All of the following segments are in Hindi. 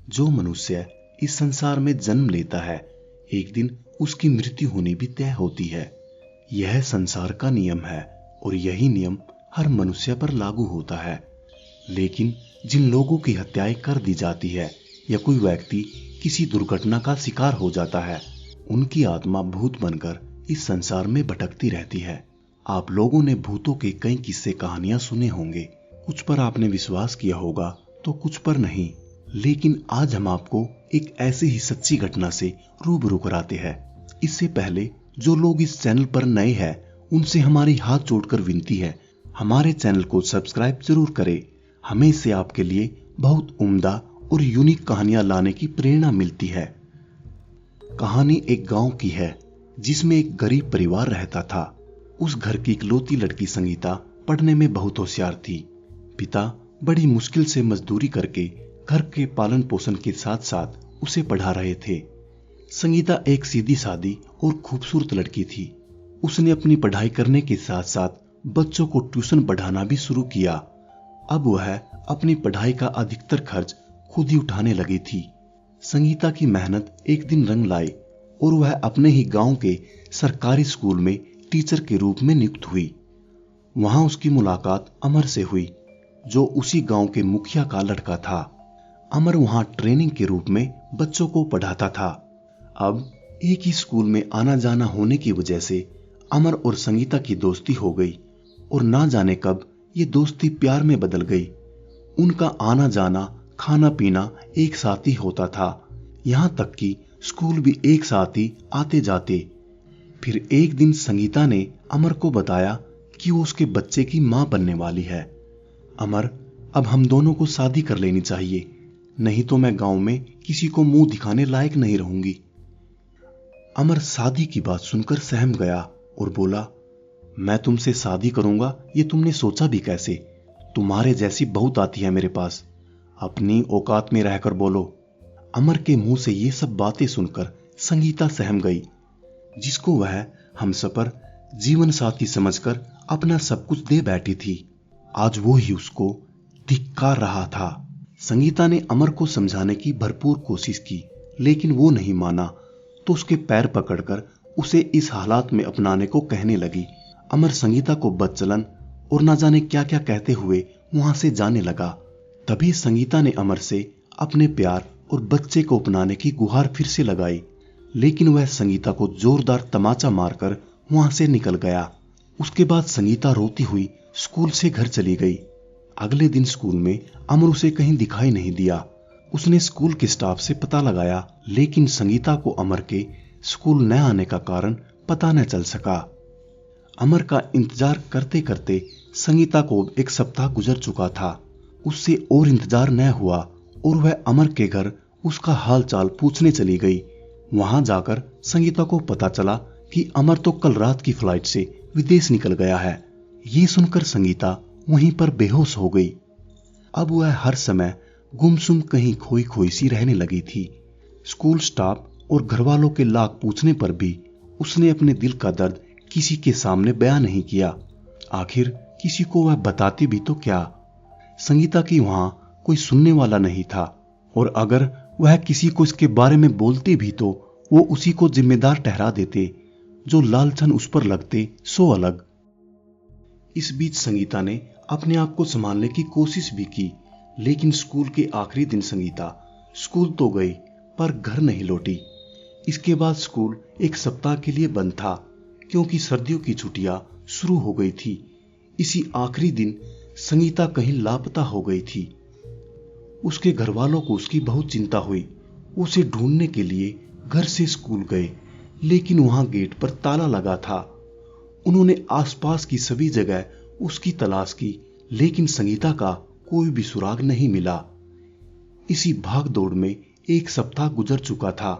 जो मनुष्य इस संसार में जन्म लेता है, एक दिन उसकी मृत्यु होनी भी तय होती है। यह संसार का नियम है और यही नियम हर मनुष्य पर लागू होता है। लेकिन जिन लोगों की हत्याएं कर दी जाती है या कोई व्यक्ति किसी दुर्घटना का शिकार हो जाता है, उनकी आत्मा भूत बनकर इस संसार में भटकती रहती है। आप लोगों ने भूतों के कई किस्से कहानियां सुने होंगे। कुछ पर आपने विश्वास किया होगा तो कुछ पर नहीं। लेकिन आज हम आपको एक ऐसी ही सच्ची घटना से रूबरू कराते हैं। इससे पहले जो लोग इस चैनल पर नए हैं, उनसे हमारी हाथ जोड़कर विनती है, हमारे चैनल को सब्सक्राइब जरूर करें। हमें इससे आपके लिए बहुत उम्दा और यूनिक कहानियां लाने की प्रेरणा मिलती है। कहानी एक गांव की है जिसमें एक गरीब परिवार रहता था। उस घर की इकलौती लड़की संगीता पढ़ने में बहुत होशियार थी। पिता बड़ी मुश्किल से मजदूरी करके घर के पालन पोषण के साथ साथ उसे पढ़ा रहे थे। संगीता एक सीधी सादी और खूबसूरत लड़की थी। उसने अपनी पढ़ाई करने के साथ साथ बच्चों को ट्यूशन पढ़ाना भी शुरू किया। अब वह अपनी पढ़ाई का अधिकतर खर्च खुद ही उठाने लगी थी। संगीता की मेहनत एक दिन रंग लाई और वह अपने ही गांव के सरकारी स्कूल में टीचर के रूप में नियुक्त हुई। वहां उसकी मुलाकात अमर से हुई, जो उसी गांव के मुखिया का लड़का था। अमर वहां ट्रेनिंग के रूप में बच्चों को पढ़ाता था। अब एक ही स्कूल में आना जाना होने की वजह से अमर और संगीता की दोस्ती हो गई और ना जाने कब ये दोस्ती प्यार में बदल गई। उनका आना जाना, खाना पीना एक साथ ही होता था। यहां तक कि स्कूल भी एक साथ ही आते जाते। फिर एक दिन संगीता ने अमर को बताया कि वो उसके बच्चे की मां बनने वाली है। अमर, अब हम दोनों को शादी कर लेनी चाहिए, नहीं तो मैं गांव में किसी को मुंह दिखाने लायक नहीं रहूंगी। अमर शादी की बात सुनकर सहम गया और बोला, मैं तुमसे शादी करूंगा ये तुमने सोचा भी कैसे? तुम्हारे जैसी बहुत आती है मेरे पास, अपनी औकात में रहकर बोलो। अमर के मुंह से ये सब बातें सुनकर संगीता सहम गई, जिसको वह हमसफर जीवन साथी समझकर अपना सब कुछ दे बैठी थी। आज वो ही उसको धिक्कार रहा था। संगीता ने अमर को समझाने की भरपूर कोशिश की, लेकिन वो नहीं माना तो उसके पैर पकड़कर उसे इस हालात में अपनाने को कहने लगी। अमर संगीता को बदचलन और ना जाने क्या क्या कहते हुए वहां से जाने लगा। तभी संगीता ने अमर से अपने प्यार और बच्चे को अपनाने की गुहार फिर से लगाई, लेकिन वह संगीता को जोरदार तमाचा मारकर वहां से निकल गया। उसके बाद संगीता रोती हुई स्कूल से घर चली गई। अगले दिन स्कूल में अमर उसे कहीं दिखाई नहीं दिया। उसने स्कूल के स्टाफ से पता लगाया, लेकिन संगीता को अमर के स्कूल न आने का कारण पता न चल सका। अमर का इंतजार करते करते संगीता को एक सप्ताह गुजर चुका था। उससे और इंतजार न हुआ और वह अमर के घर उसका हाल चाल पूछने चली गई। वहां जाकर संगीता को पता चला कि अमर तो कल रात की फ्लाइट से विदेश निकल गया है। ये सुनकर संगीता वहीं पर बेहोश हो गई। अब वह हर समय गुमसुम कहीं खोई खोई सी रहने लगी थी। स्कूल स्टाफ और घर वालों के लाख पूछने पर भी उसने अपने दिल का दर्द किसी के सामने बयान नहीं किया। आखिर किसी को वह बताती भी तो क्या? संगीता की वहां कोई सुनने वाला नहीं था, और अगर वह किसी को इसके बारे में बोलते भी तो वो उसी को जिम्मेदार ठहरा देते। जो लालचन उस पर लगते सो अलग। इस बीच संगीता ने अपने आप को संभालने की कोशिश भी की, लेकिन स्कूल के आखिरी दिन संगीता स्कूल तो गई पर घर नहीं लौटी। इसके बाद स्कूल एक सप्ताह के लिए बंद था, क्योंकि सर्दियों की छुट्टियां शुरू हो गई थी। इसी आखिरी दिन संगीता कहीं लापता हो गई थी। उसके घर वालों को उसकी बहुत चिंता हुई। उसे ढूंढने के लिए घर से स्कूल गए, लेकिन वहां गेट पर ताला लगा था। उन्होंने आसपास की सभी जगह उसकी तलाश की, लेकिन संगीता का कोई भी सुराग नहीं मिला। इसी भाग दौड़ में एक सप्ताह गुजर चुका था।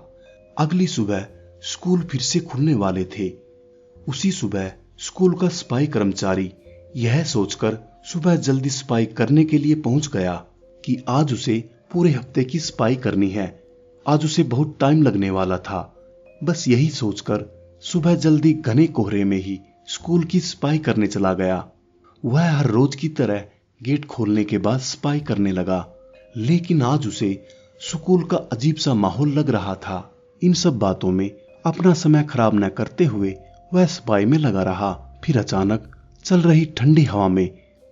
अगली सुबह स्कूल फिर से खुलने वाले थे। उसी सुबह स्कूल का सफाई कर्मचारी यह सोचकर सुबह जल्दी सफाई करने के लिए पहुंच गया कि आज उसे पूरे हफ्ते की सफाई करनी है। आज उसे बहुत टाइम लगने वाला था। बस यही सोचकर सुबह जल्दी घने कोहरे में ही स्कूल की सफाई करने चला गया। वह हर रोज की तरह गेट खोलने के बाद सफाई करने लगा, लेकिन आज उसे स्कूल का अजीब सा माहौल लग रहा था। इन सब बातों में अपना समय खराब न करते हुए वह सफाई में लगा रहा। फिर अचानक चल रही ठंडी हवा में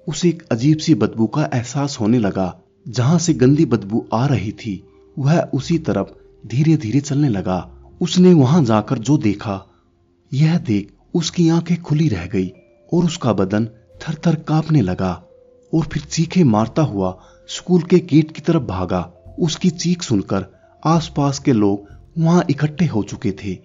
उसे एक अजीब सी बदबू का एहसास होने लगा। जहां से गंदी बदबू आ रही थी वह उसी तरफ धीरे धीरे चलने लगा। उसने वहां जाकर जो देखा, यह देख उसकी आंखें खुली रह गई और उसका बदन थर थर कांपने लगा और फिर चीखें मारता हुआ स्कूल के गेट की तरफ भागा। उसकी चीख सुनकर आसपास के लोग वहां इकट्ठे हो चुके थे।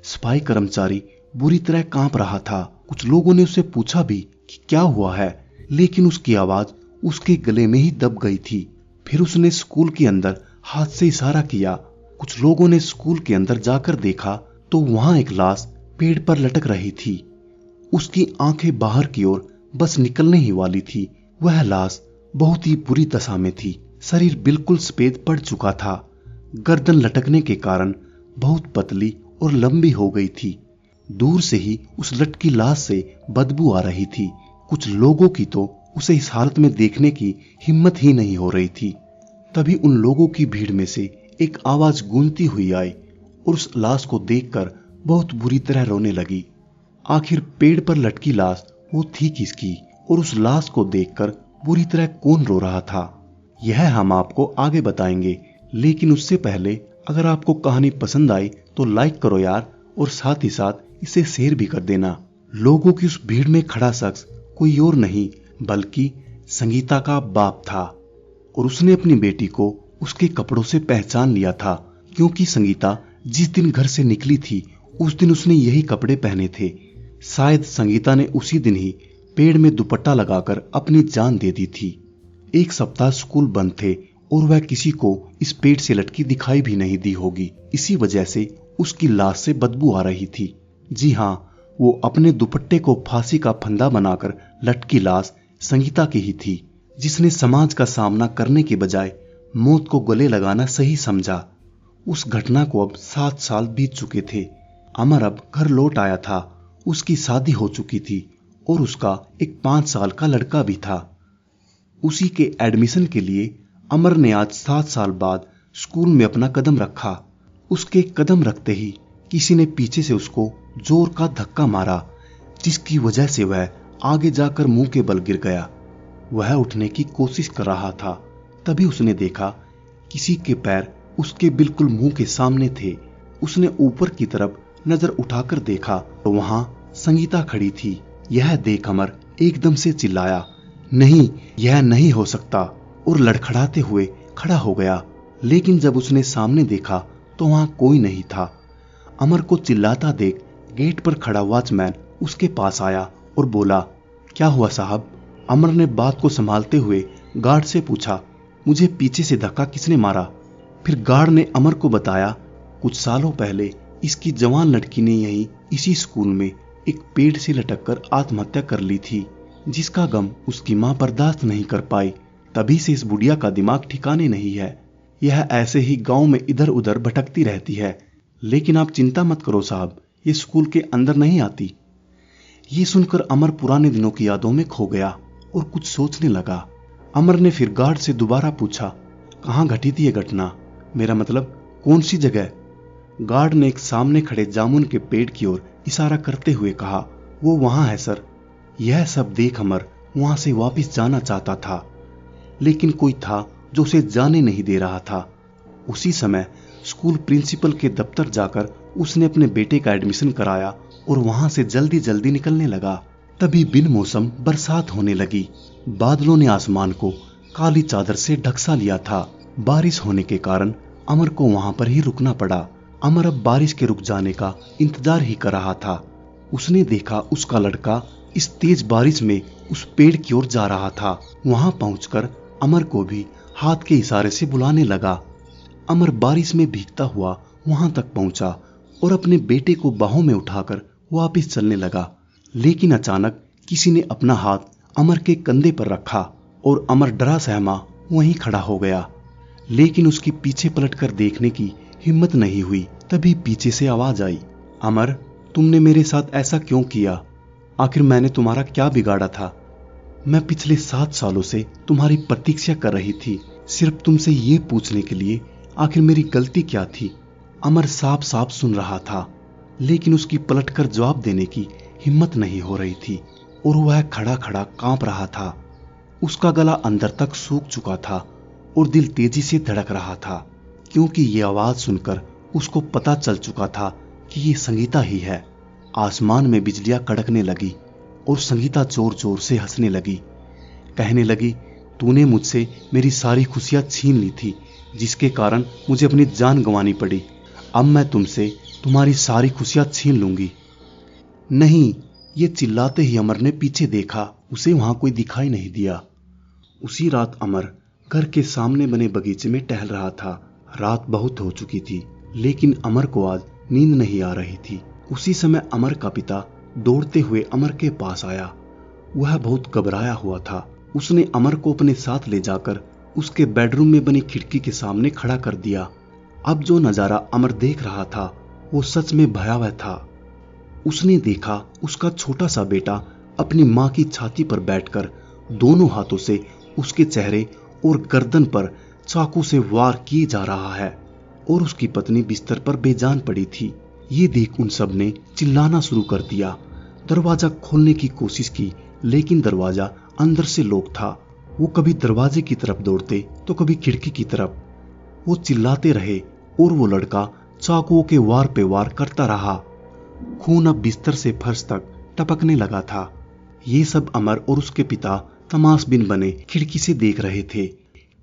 सफाई कर्मचारी बुरी तरह कांप रहा था। कुछ लोगों ने उससे पूछा भी कि क्या हुआ है, लेकिन उसकी आवाज उसके गले में ही दब गई थी। फिर उसने स्कूल के अंदर हाथ से इशारा किया। कुछ लोगों ने स्कूल के अंदर जाकर देखा तो वहां एक लाश पेड़ पर लटक रही थी। उसकी आंखें बाहर की ओर बस निकलने ही वाली थी। वह लाश बहुत ही बुरी दशा में थी। शरीर बिल्कुल सफेद पड़ चुका था। गर्दन लटकने के कारण बहुत पतली और लंबी हो गई थी। दूर से ही उस लटकी लाश से बदबू आ रही थी। कुछ लोगों की तो उसे इस हालत में देखने की हिम्मत ही नहीं हो रही थी। तभी उन लोगों की भीड़ में से एक आवाज गूंजती हुई आई और उस लाश को देखकर बहुत बुरी तरह रोने लगी। आखिर पेड़ पर लटकी लाश वो थी किसकी और उस लाश को देखकर बुरी तरह कौन रो रहा था, यह हम आपको आगे बताएंगे। लेकिन उससे पहले अगर आपको कहानी पसंद आई तो लाइक करो यार, और साथ ही साथ इसे शेयर भी कर देना। लोगों की उस भीड़ में खड़ा शख्स कोई और नहीं बल्कि संगीता का बाप था और उसने अपनी बेटी को उसके कपड़ों से पहचान लिया था, क्योंकि संगीता जिस दिन घर से निकली थी उस दिन उसने यही कपड़े पहने थे। शायद संगीता ने उसी दिन ही पेड़ में दुपट्टा लगाकर अपनी जान दे दी थी। एक सप्ताह स्कूल बंद थे और वह किसी को इस पेड़ से लटकी दिखाई भी नहीं दी होगी। इसी वजह से उसकी लाश से बदबू आ रही थी। जी हाँ, वो अपने दुपट्टे को फांसी का फंदा बनाकर लटकी लाश संगीता की ही थी, जिसने समाज का सामना करने के बजाय मौत को गले लगाना सही समझा। उस घटना को अब 7 साल बीत चुके थे। अमर अब घर लौट आया था। उसकी शादी हो चुकी थी और उसका एक 5 साल का लड़का भी था। उसी के एडमिशन के लिए अमर ने आज 7 साल बाद स्कूल में अपना कदम रखा। उसके कदम रखते ही किसी ने पीछे से उसको जोर का धक्का मारा, जिसकी वजह से वह आगे जाकर मुंह के बल गिर गया। वह उठने की कोशिश कर रहा था, तभी उसने देखा किसी के पैर उसके बिल्कुल मुंह के सामने थे। उसने ऊपर की तरफ नजर उठाकर देखा तो वहां संगीता खड़ी थी। यह देख अमर एकदम से चिल्लाया, नहीं, यह नहीं हो सकता, और लड़खड़ाते हुए खड़ा हो गया। लेकिन जब उसने सामने देखा तो वहां कोई नहीं था। अमर को चिल्लाता देख गेट पर खड़ा वॉचमैन उसके पास आया और बोला, क्या हुआ साहब? अमर ने बात को संभालते हुए गार्ड से पूछा, मुझे पीछे से धक्का किसने मारा? फिर गार्ड ने अमर को बताया, कुछ सालों पहले इसकी जवान लड़की ने यही इसी स्कूल में एक पेड़ से लटककर आत्महत्या कर ली थी, जिसका गम उसकी मां बर्दाश्त नहीं कर पाई। तभी से इस बुढ़िया का दिमाग ठिकाने नहीं है। यह ऐसे ही गांव में इधर उधर भटकती रहती है। लेकिन आप चिंता मत करो साहब, ये स्कूल के अंदर नहीं आती। ये सुनकर अमर पुराने दिनों की यादों में खो गया और कुछ सोचने लगा। अमर ने फिर गार्ड से दोबारा पूछा, कहाँ घटी थी ये घटना? मेरा मतलब कौन सी जगह? गार्ड ने एक सामने खड़े जामुन के पेड़ की ओर इशारा करते हुए कहा, वो वहां है सर। यह सब देख अमर वहां से वापस जाना चाहता था, लेकिन कोई था जो उसे जाने नहीं दे रहा था। उसी समय स्कूल प्रिंसिपल के दफ्तर जाकर उसने अपने बेटे का एडमिशन कराया और वहां से जल्दी जल्दी निकलने लगा। तभी बिन मौसम बरसात होने लगी। बादलों ने आसमान को काली चादर से ढक सा लिया था। बारिश होने के कारण अमर को वहां पर ही रुकना पड़ा। अमर अब बारिश के रुक जाने का इंतजार ही कर रहा था। उसने देखा उसका लड़का इस तेज बारिश में उस पेड़ की ओर जा रहा था। वहां पहुंचकर अमर को भी हाथ के इशारे से बुलाने लगा। अमर बारिश में भीगता हुआ वहां तक पहुंचा और अपने बेटे को बाहों में उठाकर वापस चलने लगा। लेकिन अचानक किसी ने अपना हाथ अमर के कंधे पर रखा और अमर डरा सहमा वहीं खड़ा हो गया। लेकिन उसकी पीछे पलटकर देखने की हिम्मत नहीं हुई। तभी पीछे से आवाज आई, अमर, तुमने मेरे साथ ऐसा क्यों किया? आखिर मैंने तुम्हारा क्या बिगाड़ा था? मैं पिछले 7 सालों से तुम्हारी प्रतीक्षा कर रही थी, सिर्फ तुमसे ये पूछने के लिए आखिर मेरी गलती क्या थी। अमर साफ साफ सुन रहा था, लेकिन उसकी पलटकर जवाब देने की हिम्मत नहीं हो रही थी और वह खड़ा खड़ा कांप रहा था। उसका गला अंदर तक सूख चुका था और दिल तेजी से धड़क रहा था, क्योंकि ये आवाज सुनकर उसको पता चल चुका था कि ये संगीता ही है। आसमान में बिजलियां कड़कने लगी और संगीता जोर जोर से हंसने लगी। कहने लगी, तूने मुझसे मेरी सारी खुशियां छीन ली थी, जिसके कारण मुझे अपनी जान गंवानी पड़ी। अब मैं तुमसे तुम्हारी सारी खुशियां छीन लूंगी। नहीं, ये चिल्लाते ही अमर ने पीछे देखा। उसे वहां कोई दिखाई नहीं दिया। उसी रात अमर घर के सामने बने बगीचे में टहल रहा था। रात बहुत हो चुकी थी, लेकिन अमर को आज नींद नहीं आ रही थी। उसी समय अमर का पिता दौड़ते हुए अमर के पास आया। वह बहुत घबराया हुआ था। उसने अमर को अपने साथ ले जाकर उसके बेडरूम में बनी खिड़की के सामने खड़ा कर दिया। अब जो नजारा अमर देख रहा था वो सच में भयावह था। उसने देखा उसका छोटा सा बेटा अपनी मां की छाती पर बैठकर दोनों हाथों से उसके चेहरे और गर्दन पर चाकू से वार किए जा रहा है और उसकी पत्नी बिस्तर पर बेजान पड़ी थी। ये देख उन सब ने चिल्लाना शुरू कर दिया। दरवाजा खोलने की कोशिश की, लेकिन दरवाजा अंदर से लॉक था। वो कभी दरवाजे की तरफ दौड़ते तो कभी खिड़की की तरफ। वो चिल्लाते रहे और वो लड़का चाकुओं के वार पे वार करता रहा। खून अब बिस्तर से फर्श तक टपकने लगा था। ये सब अमर और उसके पिता तमाशबीन बने खिड़की से देख रहे थे।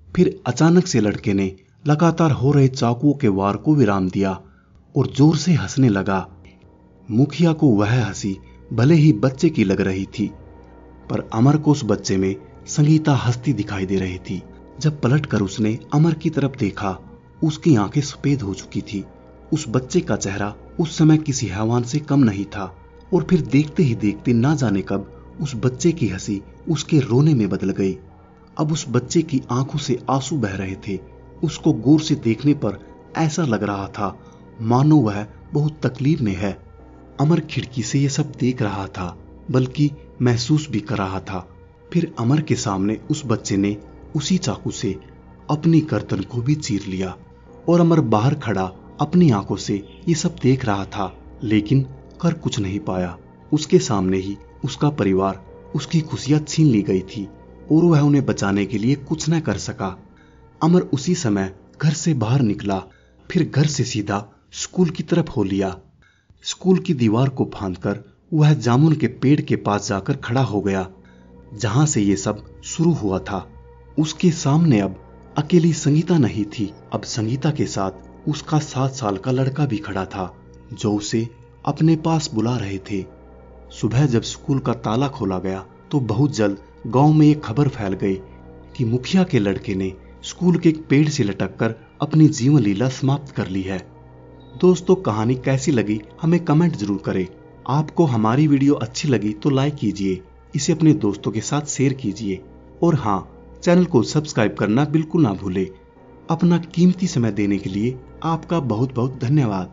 फिर अचानक से लड़के ने लगातार हो रहे चाकुओं के वार को विराम दिया और जोर से हंसने लगा। मुखिया को वह हंसी भले ही बच्चे की लग रही थी, पर अमर को उस बच्चे में संगीता हंसती दिखाई दे रही थी। जब पलटकर उसने अमर की तरफ देखा, उसकी आंखें सफेद हो चुकी थी। उस बच्चे का चेहरा उस समय किसी हैवान से कम नहीं था। और फिर देखते ही देखते ना जाने कब उस बच्चे की हंसी उसके रोने में बदल गई। अब उस बच्चे की आंखों से आंसू बह रहे थे। उसको गौर से देखने पर ऐसा लग रहा था मानो वह बहुत तकलीफ में है। अमर खिड़की से यह सब देख रहा था, बल्कि महसूस भी कर रहा था। फिर अमर के सामने उस बच्चे ने उसी चाकू से अपनी गर्दन को भी चीर लिया और अमर बाहर खड़ा अपनी आंखों से ये सब देख रहा था, लेकिन कर कुछ नहीं पाया। उसके सामने ही उसका परिवार, उसकी खुशियां छीन ली गई थी और वह उन्हें बचाने के लिए कुछ न कर सका। अमर उसी समय घर से बाहर निकला, फिर घर से सीधा स्कूल की तरफ हो लिया। स्कूल की दीवार को फांदकर वह जामुन के पेड़ के पास जाकर खड़ा हो गया, जहां से ये सब शुरू हुआ था। उसके सामने अब अकेली संगीता नहीं थी। अब संगीता के साथ उसका 7 साल का लड़का भी खड़ा था, जो उसे अपने पास बुला रहे थे। सुबह जब स्कूल का ताला खोला गया तो बहुत जल्द गांव में एक खबर फैल गई कि मुखिया के लड़के ने स्कूल के एक पेड़ से लटककर अपनी जीवन लीला समाप्त कर ली है। दोस्तों, कहानी कैसी लगी हमें कमेंट जरूर करें। आपको हमारी वीडियो अच्छी लगी तो लाइक कीजिए, इसे अपने दोस्तों के साथ शेयर कीजिए और हाँ, चैनल को सब्सक्राइब करना बिल्कुल ना भूलें। अपना कीमती समय देने के लिए आपका बहुत बहुत धन्यवाद।